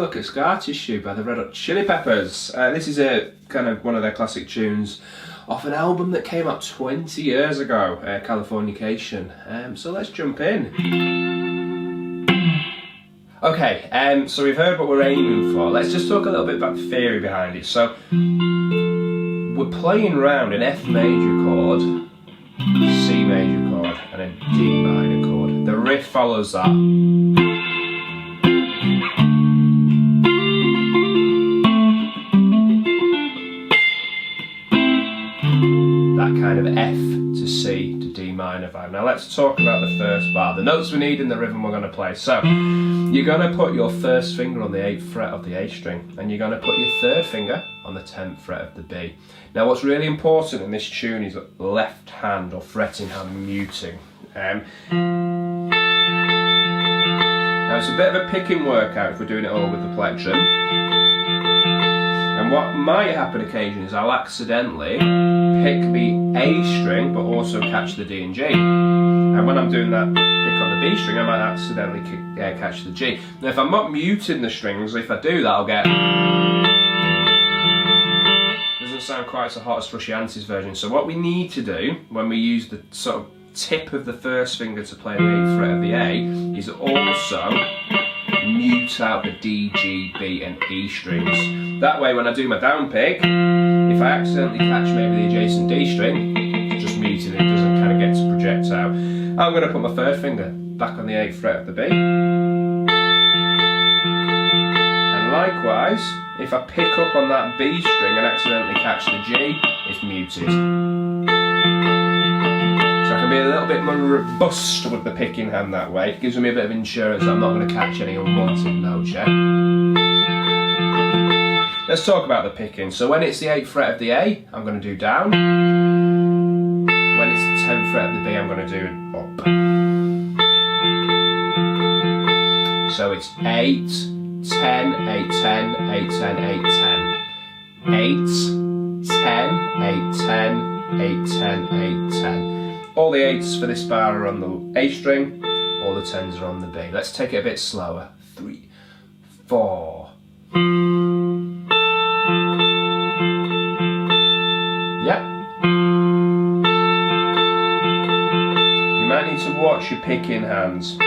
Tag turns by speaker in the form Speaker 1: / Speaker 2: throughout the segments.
Speaker 1: look at Scar Tissue by the Red Hot Chili Peppers. This is a kind of one of their classic tunes off an album that came out 20 years ago, Californication. So let's jump in. Okay, so we've heard what we're aiming for. Let's just talk a little bit about the theory behind it. So we're playing around an F major chord, C major chord, and a D minor chord. The riff follows that. Kind of F to C to D minor vibe. Now let's talk about the first bar. The notes we need in the rhythm we're going to play. So you're going to put your first finger on the 8th fret of the A string, and you're going to put your third finger on the 10th fret of the B. Now what's really important in this tune is left hand or fretting hand muting. Now it's a bit of a picking workout if we're doing it all with the plectrum. And what might happen occasionally is I'll accidentally pick the A string but also catch the D and G. And when I'm doing that pick on the B string, I might accidentally catch the G. Now if I'm not muting the strings, if I do that I'll get... Doesn't sound quite so hot as Frusciante's version. So what we need to do when we use the sort of tip of the first finger to play the 8th fret of the A is also mute out the D, G, B and E strings. That way when I do my down pick, if I accidentally catch maybe the adjacent D string, it's just muted, it doesn't kind of get to project out. I'm going to put my third finger back on the 8th fret of the B. And likewise, if I pick up on that B string and accidentally catch the G, it's muted. So I can be a little bit more robust with the picking hand that way. It gives me a bit of insurance that I'm not going to catch any unwanted notes, yeah? Let's talk about the picking. So when it's the 8th fret of the A, I'm going to do down. When it's the 10th fret of the B, I'm going to do up. So it's 8, 10, 8, 10, 8, 10, 8, 10. 8, 10, 8, 10, 8, 10, 8, 10. All the 8s for this bar are on the A string, all the 10s are on the B. Let's take it a bit slower. 3, 4. Yep. You might need to watch your picking hands,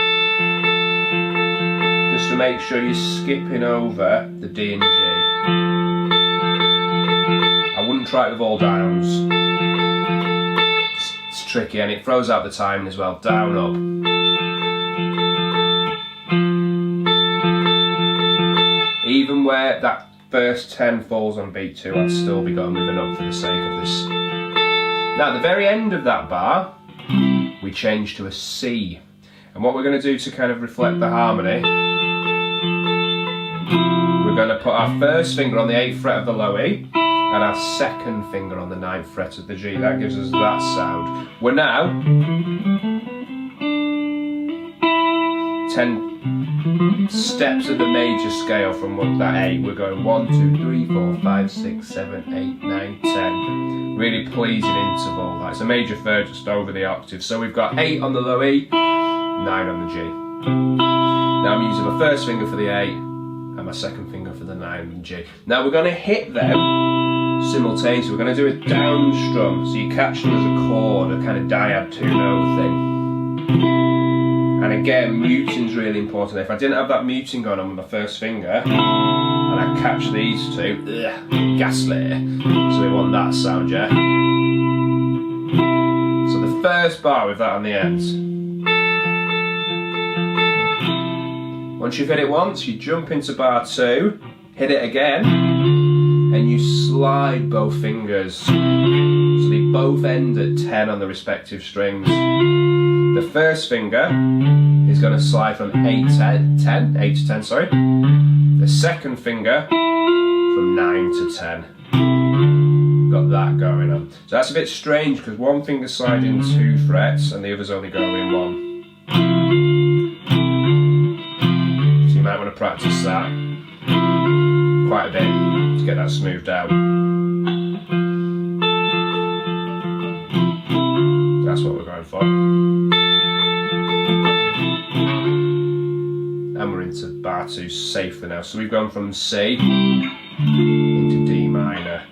Speaker 1: just to make sure you're skipping over the D and G. I wouldn't try it with all downs. It's tricky and it throws out the timing as well. Down, up. Even where that first 10 falls on beat 2, I'd still be going with an up for the sake of this. Now at the very end of that bar, we change to a C. And what we're going to do to kind of reflect the harmony, we're going to put our first finger on the 8th fret of the low E, and our second finger on the 9th fret of the G. That gives us that sound. We're now 10 steps of the major scale from that A. We're going 1, 2, 3, 4, 5, 6, 7, 8, 9, 10. Really pleasing interval. That's a major third just over the octave. So we've got 8 on the low E, 9 on the G. Now I'm using my first finger for the A and my second finger for the 9 and the G. Now we're going to hit them simultaneously. We're going to do a down strum, so you catch them as a chord, a kind of dyad 2-note thing. And again, muting's really important. If I didn't have that muting going on with my first finger, and I catch these two, ghastly. So we want that sound, yeah? So the first bar with that on the end. Once you've hit it once, you jump into bar 2, hit it again, and you slide both fingers. So they both end at 10 on the respective strings. The first finger is going to slide from 8 to 10, sorry. The second finger from 9 to 10. Got that going on. So that's a bit strange because one finger slides in 2 frets and the others only go in 1. So you might want to practice that quite a bit to get that smoothed out. That's what we're going for. And we're in into bar 2 safely now. So we've gone from C into D minor.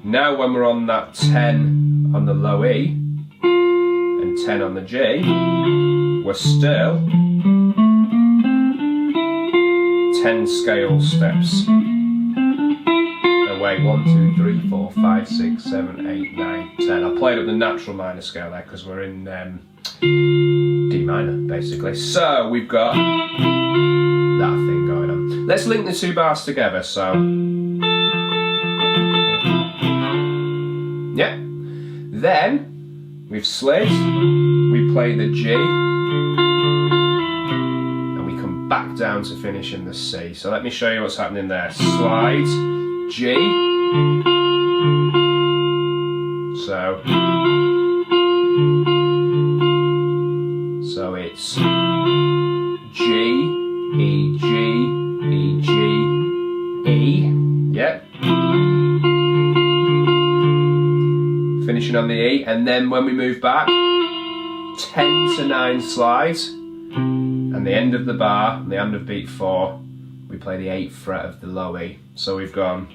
Speaker 1: Now when we're on that 10 on the low E and 10 on the G, we're still 10 scale steps away. 1, 2, 3, 4, 5, 6, 7, 8, 9, 10. I played up the natural minor scale there because we're in D minor basically. So we've got that thing going on. Let's link the 2 bars together. So yeah, then we've slid, we play the G, and we come back down to finish in the C. So let me show you what's happening there. Slide, G, so it's G, E, G, E, G, E, yeah. Finishing on the E, and then when we move back, 10 to 9 slides, and the end of the bar, the end of beat 4, we play the 8th fret of the low E. So we've gone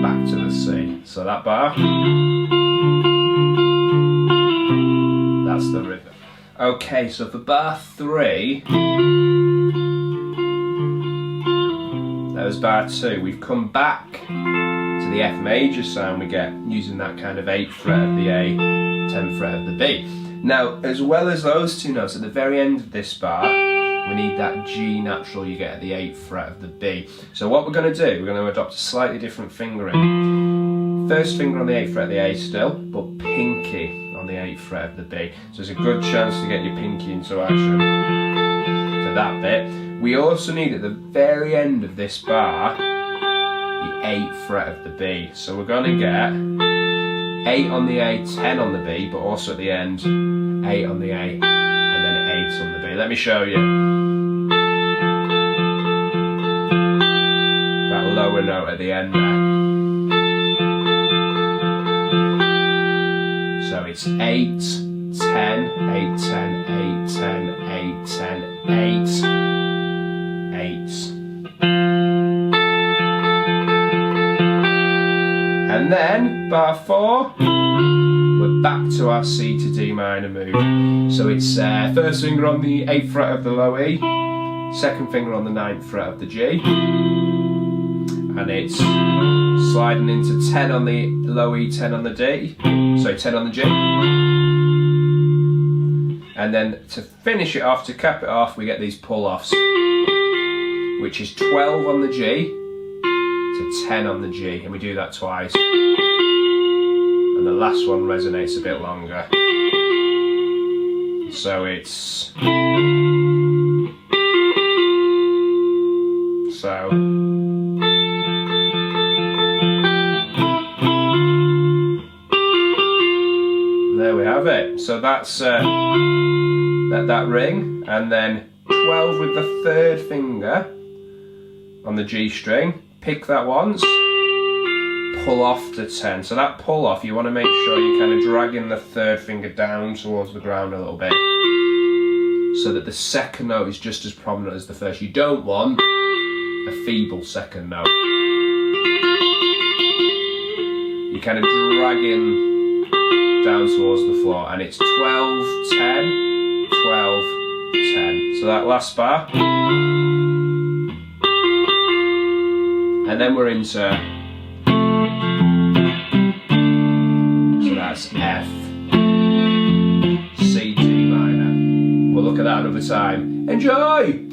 Speaker 1: back to the C. So that bar, that's the rhythm. Okay, so for bar 3, that was bar 2. We've come back to the F major sound we get using that kind of 8th fret of the A, 10th fret of the B. Now, as well as those 2 notes, at the very end of this bar, we need that G natural you get at the 8th fret of the B. So what we're going to do, we're going to adopt a slightly different fingering. First finger on the 8th fret of the A still, but pinky on the 8th fret of the B. So there's a good chance to get your pinky into action for that bit. We also need at the very end of this bar, the 8th fret of the B. So we're going to get 8 on the A, 10 on the B, but also at the end, 8 on the A, and then 8 on the B. Let me show you. That lower note at the end there. So it's 8, 10, 8, 10, 8, 10, 8, 10, 8, 8. And then, bar 4, we're back to our C to D minor move. So it's first finger on the 8th fret of the low E, second finger on the 9th fret of the G, and it's sliding into 10 on the low E, 10 on the D, so 10 on the G. And then to finish it off, to cap it off, we get these pull-offs, which is 12 on the G to 10 on the G, and we do that twice. And the last one resonates a bit longer. So it's... So... There we have it. So that's that ring, and then 12 with the third finger on the G string. Pick that once, pull off to 10. So that pull off, you want to make sure you're kind of dragging the third finger down towards the ground a little bit, so that the second note is just as prominent as the first. You don't want a feeble second note. You're kind of dragging down towards the floor, and it's 12, 10, 12, 10. So that last bar, and then we're into, so that's F, C, D minor. We'll look at that another time. Enjoy!